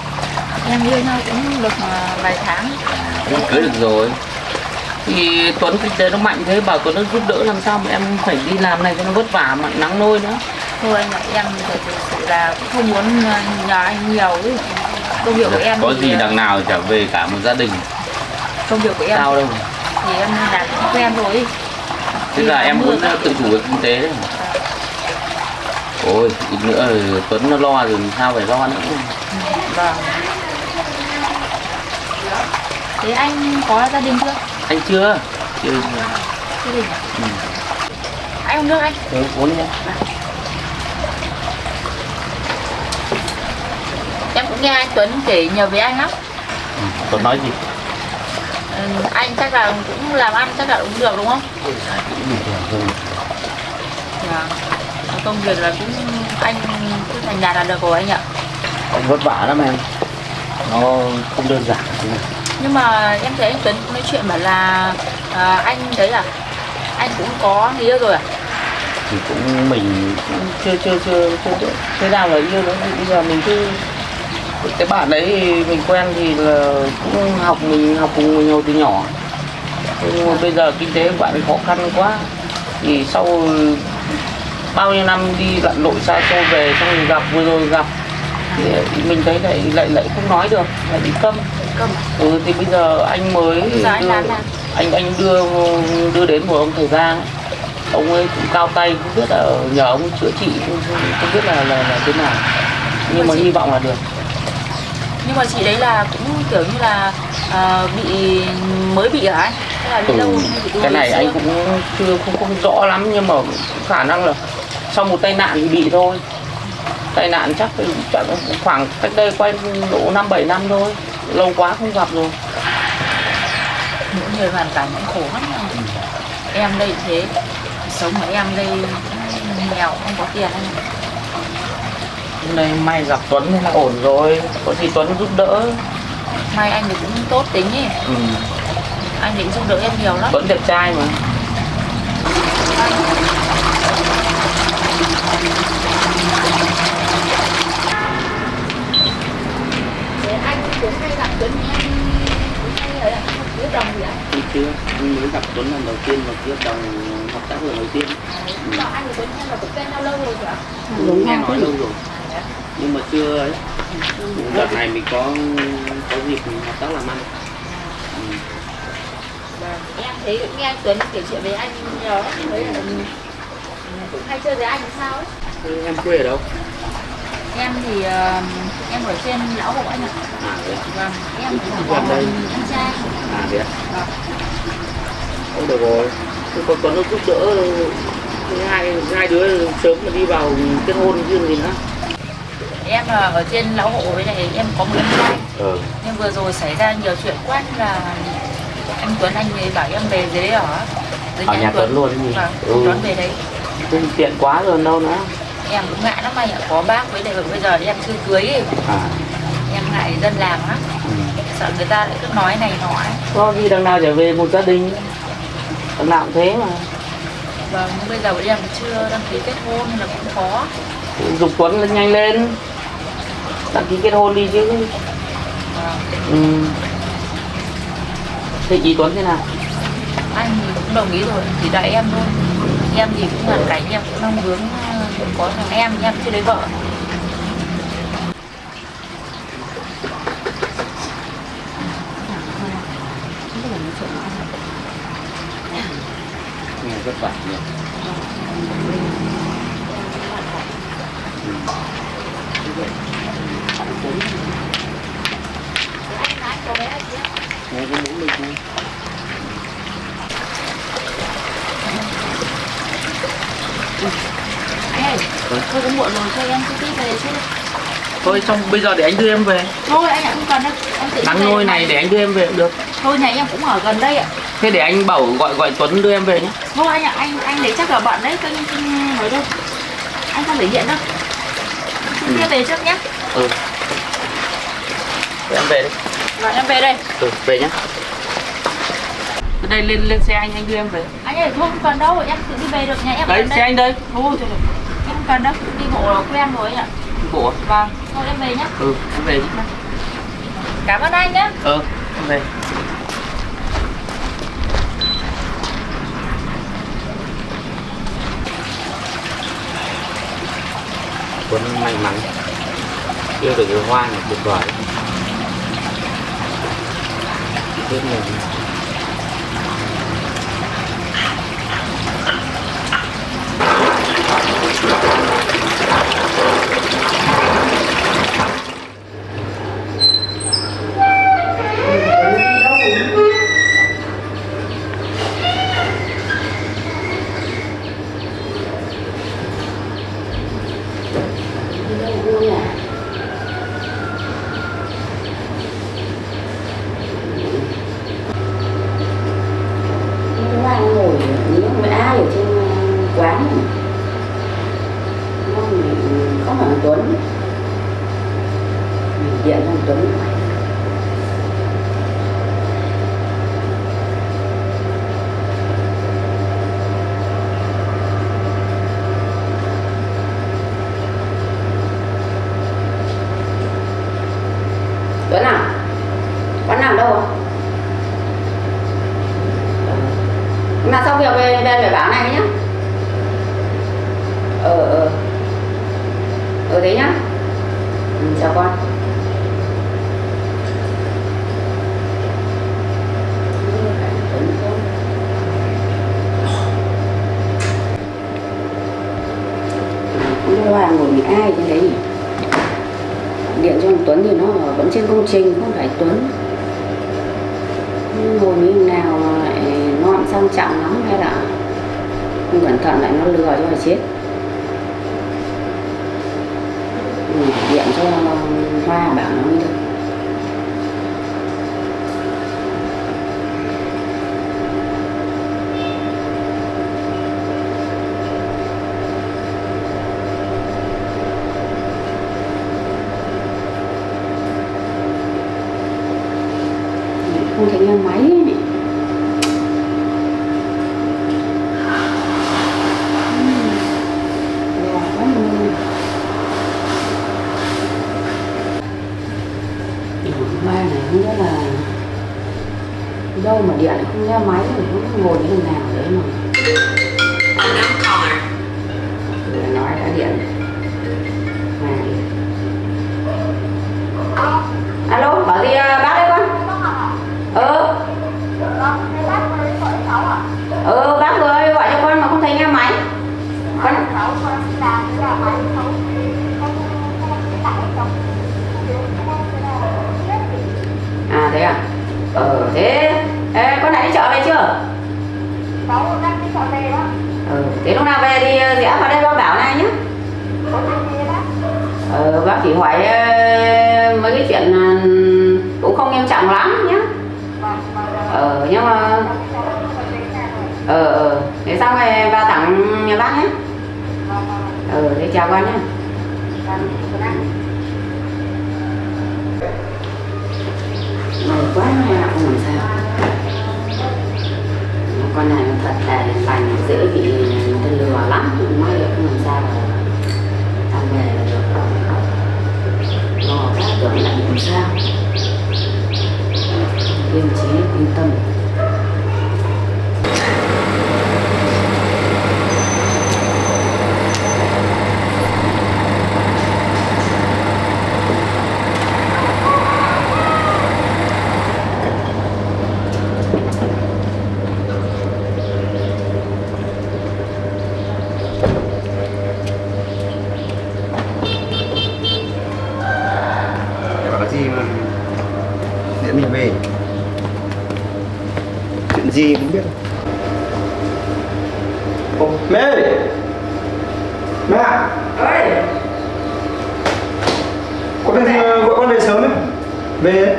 S3: Em yêu nhau cũng được vài tháng.
S4: Cưới được rồi. Thì Tuấn kinh tế nó mạnh thế, bảo Tuấn nó giúp đỡ làm sao mà em phải đi làm này cho nó vất vả mà nắng nôi nữa.
S3: Thôi anh ạ, em thực sự là cũng không muốn nhờ anh nhiều ấy. Công việc của em
S8: Có
S3: thì,
S8: gì đằng nào trở về cả một gia đình.
S3: công việc của em
S4: Sao đâu.
S3: thì em làm cũng quen rồi ấy.
S8: Tức là em muốn tự chủ về kinh tế đấy. Ôi, ít nữa rồi Tuấn nó lo rồi sao phải lo nữa.
S3: Vâng. Thế anh có gia đình chưa?
S8: Anh chưa.
S3: Gia đình à? Anh uống nước anh.
S4: Uống nhé.
S3: Em cũng nghe anh Tuấn kể nhiều về anh lắm.
S8: Tuấn nói gì?
S3: Anh chắc là cũng làm ăn chắc là cũng được đúng không? Dạ. Công việc là cũng anh cứ thành đạt là được rồi anh ạ.
S8: Anh vất vả lắm em. Nó không đơn giản.
S3: Nhưng mà em thấy anh Tuấn cũng nói chuyện bảo là anh đấy là anh cũng có người yêu rồi à?
S8: Thì cũng mình cũng chưa
S4: Thế nào là yêu nó thì bây giờ mình cứ cái bạn đấy thì mình quen thì là cũng mình học cùng mình hồi từ nhỏ. Thế nhưng mà bây giờ kinh tế của bạn khó khăn quá thì sau bao nhiêu năm đi lặn lội xa xôi về xong rồi vừa rồi gặp thì mình thấy lại không nói được, lại bị câm. Thì bây giờ anh mới
S3: Bây giờ anh làm nào?
S4: anh đưa đến một ông thầy Giang, ông ấy cũng cao tay, không biết là nhờ ông chữa trị, không biết là thế nào, nhưng mà hy vọng là được.
S3: Nhưng mà chị đấy là cũng kiểu như là mới bị hả anh? Hay là đi đâu hay bị
S4: Cái này anh cũng chưa không rõ lắm, nhưng mà khả năng là sau một tai nạn thì bị thôi. Tai nạn chắc khoảng cách đây quay độ 5-7 năm thôi, lâu quá không gặp rồi.
S3: Mỗi người hoàn cảnh cũng khổ lắm. Em đây thế, sống của em đây nghèo không có tiền anh.
S4: Hôm nay may gặp Tuấn nên là ổn rồi, có gì Tuấn giúp đỡ.
S3: May anh thì cũng tốt tính ấy. Anh định giúp đỡ em nhiều lắm.
S4: Tuấn đẹp trai mà.
S3: Thế anh cũng hay gặp Tuấn anh hay là biết đồng gì ạ?
S8: chưa. Anh mới gặp Tuấn lần đầu tiên và ký hợp đồng hợp tác lần đầu tiên.
S3: Mà anh và Tuấn em là cũng quen nhau lâu rồi ạ?
S8: Đúng nghe nói lâu rồi. Nhưng mà chưa ấy. Đợt này mình có dịp mình hợp tác làm ăn.
S3: Em thấy cũng nghe anh Tuấn kể chuyện về anh nhiều lắm. Thấy là cũng hay chơi với anh sao ấy.
S8: Em quê ở đâu?
S3: Em thì em ở trên Lão Hộ anh ạ.
S8: À đấy.
S3: Vâng, em cũng có anh trai.
S8: À đấy.
S4: Không được rồi. Thế còn Tuấn nó giúp đỡ hai đứa sớm mà đi vào kết hôn chứ gì nữa.
S3: Em là ở trên Lão Hộ với này em có một em trai. Nhưng vừa rồi xảy ra nhiều chuyện quá nên là anh Tuấn anh ấy bảo em về dưới đấy ở. Dưới
S4: Ở nhà Tuấn luôn ấy nhỉ?
S3: Vâng, Tuấn về đấy.
S4: Không tiện quá rồi đâu nữa.
S3: Em cũng ngại lắm anh ạ, có bác với đại hưởng bây giờ em chưa cưới ấy. Em ngại dân làng lắm.
S1: sợ người ta lại cứ nói này nọ ấy.
S4: Có gì đằng nào trở về một gia đình, đằng nào cũng thế mà.
S1: Vâng, nhưng bây giờ bọn em chưa đăng ký kết hôn nên là cũng khó.
S4: Dục Tuấn lên nhanh lên, đăng ký kết hôn đi chứ.
S1: Vâng.
S4: Thế chị Tuấn thế nào?
S1: Anh thì cũng đồng ý rồi, chỉ đợi em thôi. Em thì cũng hoàn cảnh em cũng mong hướng có thằng em chưa lấy vợ.
S8: Nghe vất vả nhỉ. Nghe có muốn được không?
S1: Anh ơi, thôi cũng muộn rồi, cho em tí về chứ.
S4: Thôi xong bây giờ để anh đưa em về.
S1: Thôi anh ạ, không cần đâu. Em tự
S4: Nắng
S1: về
S4: nôi
S1: được
S4: này
S1: mà.
S4: để anh đưa em về cũng được.
S1: Thôi nhà em cũng ở gần đây ạ.
S4: Thế để anh bảo gọi Tuấn đưa em về nhé.
S1: Thôi anh ạ, anh để chắc là bận đấy, tôi không nói đâu. Anh không để hiện đâu. Xin kia về trước nhé.
S4: Ừ. Để em về đi.
S1: Rồi em về đây.
S4: Ừ, về nhé. Từ đây lên xe anh đưa em về.
S1: Anh ơi, thôi không cần đâu, em tự đi về được nhà em.
S4: Đấy,
S1: ở
S4: xe anh đây.
S1: Thôi, thôi, em không cần đâu, đi bộ là quen rồi anh ạ.
S4: Bộ.
S1: Vâng, thôi em về nhé.
S4: Ừ, em về đi.
S1: Cảm ơn anh nhé.
S4: Ừ, em về. Tuấn may mắn yêu được cái hoa này tuyệt vời. Thế mình
S6: Đang ngồi những với ai ở trên quán này. Nó có thằng Tuấn, mình điện cho thằng Tuấn hỏi. Tuấn à, quán nào đâu? Mà sau việc về phải báo này nhá. Thế nhá. Chào con. Không Hoa ngồi bị ai trên đấy nhỉ? Điện cho thằng Tuấn thì nó vẫn trên công trình, không phải Tuấn. Ngồi như nào mà lại nó cũng sang trọng lắm hay là không cẩn thận lại nó lừa cho là chết. Điện cho Hoa bảo nó mới được. Không thấy nghe máy ấy. Ba này không biết là đâu mà điện không nghe máy thì không ngồi như nào đấy mà nói đã điện mà alo bảo gì bác đấy con. Bác vừa gọi cho con mà không thấy nghe máy con. À thế à? Thế con đã đi chợ về chưa?
S5: Cháu đang đi chợ về đó.
S6: Thế lúc nào về thì rẽ vào đây bác bảo này nhé. Bác chỉ hỏi mấy cái chuyện cũng không nghiêm trọng lắm nhé. Nhưng mà thế xong rồi vào thẳng nhà bác nhé. Thế chào con nhé. Này
S9: dễ bị người ta lừa lắm, nhưng may là không làm sao là ăn về là được. Lo các tưởng lại bị làm sao, yên trí yên tâm.
S2: Điện mình về chuyện gì cũng biết. Ô, mẹ ơi, mẹ ơi, có cái gì mà gọi con về sớm ấy? Về đấy.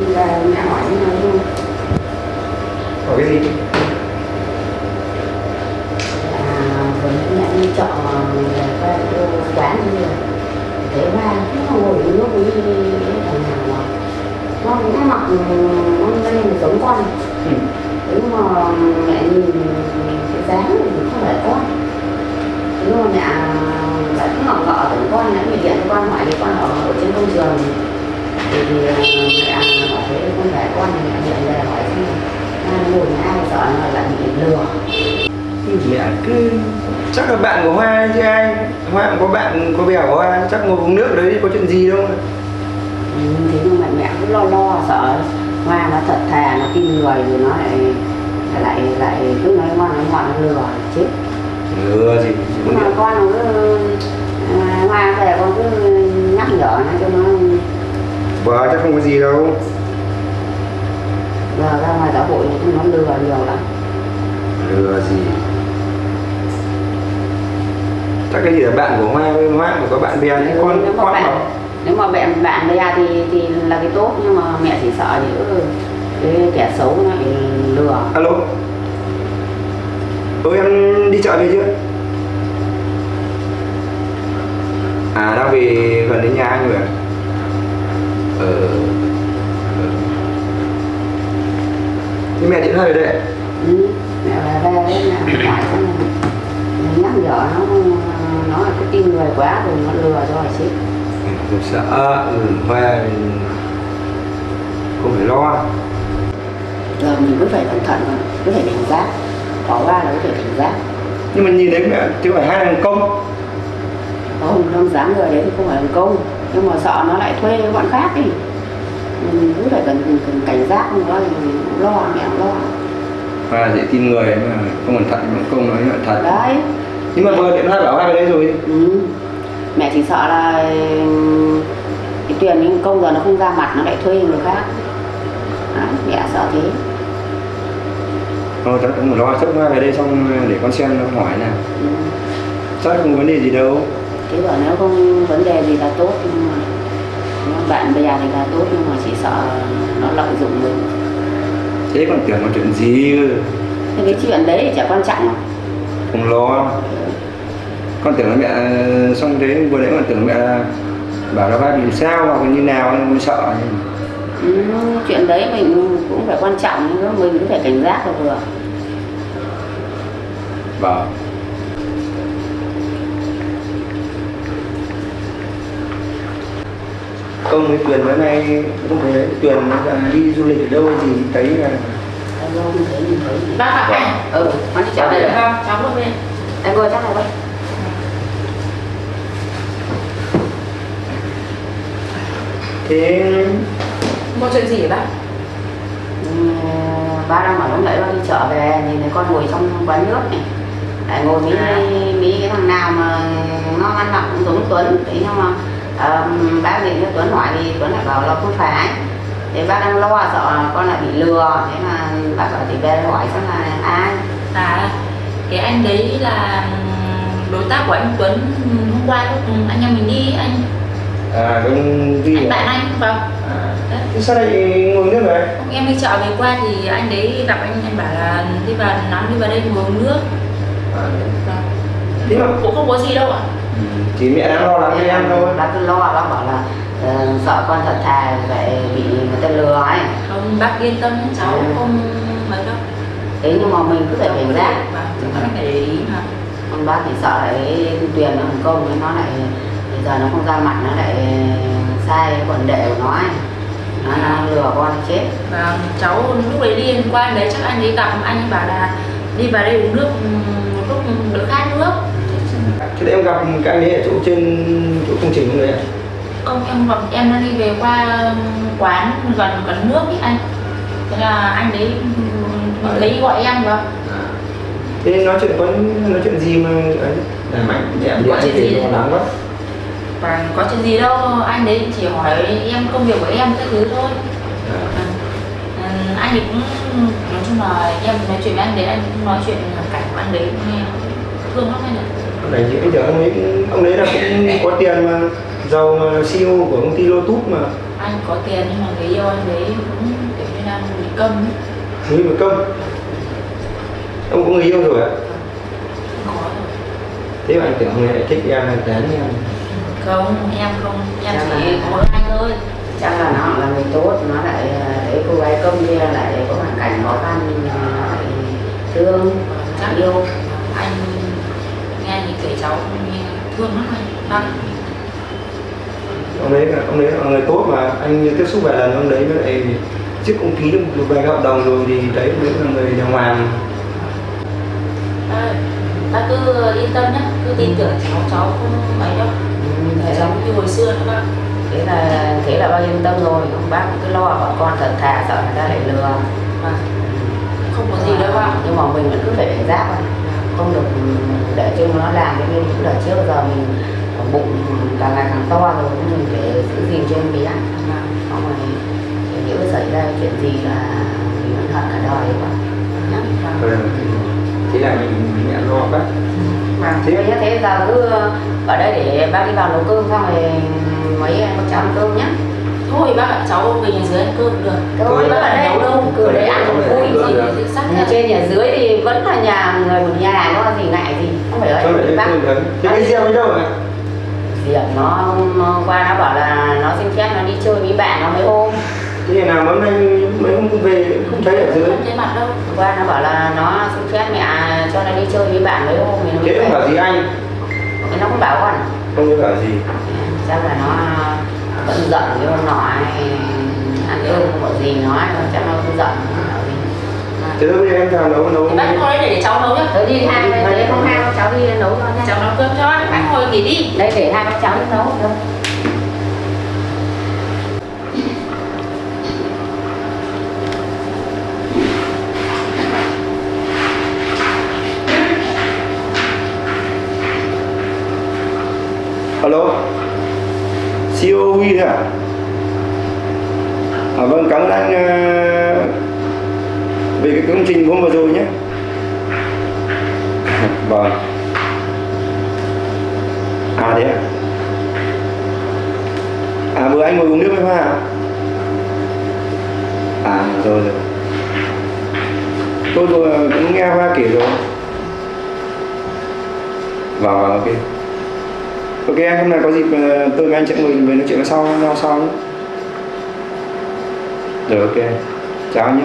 S9: Là mẹ hỏi như nào luôn.
S2: Hỏi cái gì?
S9: Vừa nãy mẹ đi chợ qua quán như là thấy ba nó ngồi uống nước với thằng nào nó cũng mặc nó lên giống con. Nhưng mà mẹ nhìn cái dáng thì không phải con. Nhưng mà mẹ lại cứ ngỏ ngọ tưởng con đã bị điện cho con hỏi thì con ở trên công trường thì mẹ bảo thế không phải con thì mẹ điện về hỏi xem ngồi nhà ai sợ nó lại bị lừa.
S2: Mẹ cứ chắc là bạn của Hoa chứ ai. Hoa cũng có bạn có bè của Hoa, chắc ngồi uống nước đấy có chuyện gì đâu.
S9: Thế nhưng mà mẹ cứ lo sợ Hoa nó thật thà, nó tin người rồi nó lại cứ nói ngon nó lừa chết.
S2: Lừa gì?
S9: Nhưng mà con nó cứ Hoa về con cứ nhắc nhở nó cho nó.
S2: Vợ chắc không có gì đâu.
S9: Giờ ra ngoài xã hội nó lừa nhiều lắm.
S2: Lừa gì? Chắc cái gì là bạn của Hoa với Hoa của có bạn bè đấy.
S9: Nếu mà bạn bè thì là cái tốt, nhưng mà mẹ chỉ sợ cái kẻ xấu nó bị lừa.
S2: Alo. Em đi chợ về chưa? À đang về gần đến nhà anh rồi à? Thế mẹ điện thoại về đây.
S9: Mẹ về đấy là hỏi con nhắc nhở nó là cái tin người quá rồi nó lừa cho chết.
S2: Không sợ, Hoa không phải lo.
S9: Giờ mình cứ phải cẩn thận, cứ phải cảnh giác. Có qua là cứ phải cảnh giác.
S2: Nhưng mà nhìn đấy mẹ, chứ phải hai thằng công.
S9: Không dám người đấy thì không phải làm công, nhưng mà sợ nó lại thuê bọn khác đi. Mình cứ phải cần cảnh giác, không đó thì mình cũng lo, mẹ cũng lo.
S2: Hoa dễ tin người mà không cẩn thận, công nói chuyện thật.
S9: Đấy.
S2: Nhưng mà vừa điện thoại bảo Hoa về đây rồi.
S9: Mẹ chỉ sợ là cái Tuyền những công giờ nó không ra mặt, nó lại thuê người khác. Đấy, mẹ sợ thế.
S2: Thôi chắc cũng lo, chắc Hoa về đây xong để con xem nó hỏi nào. Chắc không có vấn đề gì đâu.
S9: Thế bảo nếu không vấn đề gì là tốt, nhưng mà nếu bạn bè thì là tốt, nhưng mà chỉ sợ nó lợi dụng mình.
S2: Thế còn tưởng có chuyện gì cơ.
S9: Thế cái chuyện đấy chả quan trọng.
S2: Không lo. Con tưởng là mẹ xong thế vừa nãy con tưởng mẹ bảo là ba bị sao hoặc như nào nên mới sợ.
S9: Chuyện đấy mình cũng phải quan trọng, nhưng mình cũng phải cảnh giác là vừa.
S2: Vâng. Công với Tuyền bữa nay không thấy đấy. Tuyền đi du lịch ở đâu gì thấy là
S9: Mình thấy.
S1: Bác ạ.
S9: Con đi chợ đây rồi.
S1: Vâng, cháu vừa về.
S9: Em vừa chắc rồi đấy.
S2: thế
S1: Có chuyện gì hả bác?
S9: Ba đang bảo lúc nãy ba đi chợ về nhìn thấy con ngồi trong quán nước này, lại ngồi mấy cái thằng nào mà nó ăn mặc cũng giống Tuấn. Thế nhưng mà bác nhìn cho Tuấn hỏi thì Tuấn lại bảo là không phải. Thế bác đang lo sợ con lại bị lừa, thế mà bác bảo thì về hỏi xem là ai.
S1: À, cái anh đấy là đối tác của anh Tuấn hôm qua lúc anh em mình đi anh.
S2: À công ty
S1: Anh bạn anh vâng.
S2: Thế sao lại ngồi nước này?
S1: Em đi chợ về qua thì anh đấy gặp anh bảo là đi vào nóng đi vào đây ngồi uống nước. Vâng.
S2: Thế mà
S1: Cũng không có gì đâu ạ.
S2: Chỉ mẹ đang lo lắng cho em thôi.
S9: Bác cứ lo, bác bảo là sợ con thật thà vậy bị người ta lừa ấy.
S1: Không, bác yên tâm cháu không mấy đâu.
S9: thế nhưng mà mình cứ phải cảnh giác.
S1: Chúng ta phải để ý mà.
S9: Ông bác thì sợ lại Tuyền nó Hồng Kông nó lại bây giờ nó không ra mặt nó lại sai quần đệ của nó ấy. Nó lừa con chết.
S1: Và cháu lúc đấy đi qua anh đấy chắc anh ấy gặp anh ấy bảo là đi vào đây uống nước một lúc đỡ khát nước.
S2: Thế em gặp cái anh ấy ở chỗ trên chỗ công trình không đấy ạ?
S1: Không, em gặp em đang đi về qua quán gần nước ý anh. Thế là anh đấy lấy gọi em vào.
S2: Thế nói chuyện gì mà ấy mạnh em
S1: Có chuyện gì
S2: lo lắng quá.
S1: Và có chuyện gì đâu, anh đấy chỉ hỏi em công việc của em cái thứ thôi. Anh ấy cũng nói chung là em nói chuyện với anh đấy, anh cũng nói chuyện hoàn cảnh của anh đấy nghe thương lắm anh ạ.
S2: Này bây giờ ông đấy là cũng có tiền mà, giàu mà, CEO của công ty Lotus mà.
S1: Anh có tiền nhưng mà người yêu anh đấy cũng kiểu như là bị câm ấy.
S2: Người bị câm. Ông có người yêu rồi ạ?
S1: Có rồi.
S2: Thế mà anh tưởng người lại thích em hay tán em?
S1: Không, em chỉ có anh thôi.
S9: Chắc là nó là người tốt, nó lại thấy cô gái công kia lại có hoàn cảnh khó khăn, lại thương,
S1: Chắc
S9: yêu.
S1: anh nghe như kể cháu nghe thương lắm anh. Vâng.
S2: Ông đấy là người tốt mà, anh tiếp xúc vài lần ông đấy với lại trước cũng ký được một vài hợp đồng rồi thì đấy cũng là người đàng hoàng.
S1: Bác cứ yên tâm nhé, cứ tin tưởng cháu không ấy đâu. Cháu như hồi xưa nữa bác.
S9: Thế là bác yên tâm rồi, ông bác cứ lo bọn con thật thà sợ người ta lại lừa.
S1: Không có gì đâu bác.
S9: Nhưng mà mình vẫn cứ phải cảnh giác thôi, không được để cho nó làm cái như những đợt trước giờ mình bụng càng ngày càng to rồi, mình phải giữ gìn cho em bé. Không rồi nếu xảy ra chuyện gì là mình vẫn hận cả đời quá.
S2: Thế là mình mẹ lo bác.
S9: Thế giờ cứ ở đây để bác đi vào nấu cơm xong rồi mấy em có cho ăn cơm nhé.
S1: Thôi bác ạ, cháu về nhà dưới ăn cơm được.
S9: Thôi bác ở đây đâu, cứ để ăn vui gì thì sắc. Nhà trên nhà dưới thì vẫn là nhà người một nhà, có gì ngại gì, không phải ở đây bác.
S2: Thế cái Diệm đi đâu ạ?
S9: Diệm nó qua nó bảo là nó xin phép nó đi chơi với bạn nó mấy hôm.
S2: Thế ngày nào hôm nay mấy hôm về không thấy ở dưới?
S1: Không thấy mặt đâu.
S9: Qua nó bảo là nó xin phép mẹ cho nó đi chơi với bạn mấy hôm.
S2: Thế không bảo gì anh?
S9: Nó cũng bảo con.
S2: Không có bảo gì.
S9: Chắc là nó vẫn giận cái con nọ ăn cơm không bảo gì nó, chắc nó cũng giận.
S2: Thế bây giờ em vào nấu.
S1: Bác ngồi đây để cháu nấu nhá.
S9: Thôi đi hai đấy không hai cháu đi nấu cho nha.
S1: Cháu nấu cơm cho bác ngồi nghỉ đi.
S9: Đây để hai bác cháu đi nấu đâu.
S2: Alo, CEO Huy thế à? Vâng, cảm ơn anh về cái công trình hôm vừa rồi nhé. Vâng. Thế à? Vừa anh ngồi uống nước với Hoa à? Rồi. Tôi vừa cũng nghe Hoa kể rồi. Vâng, ok. Ok anh, hôm nay có dịp tôi với anh sẽ ngồi về nói chuyện sau nhé. Rồi ok, chào anh nhé.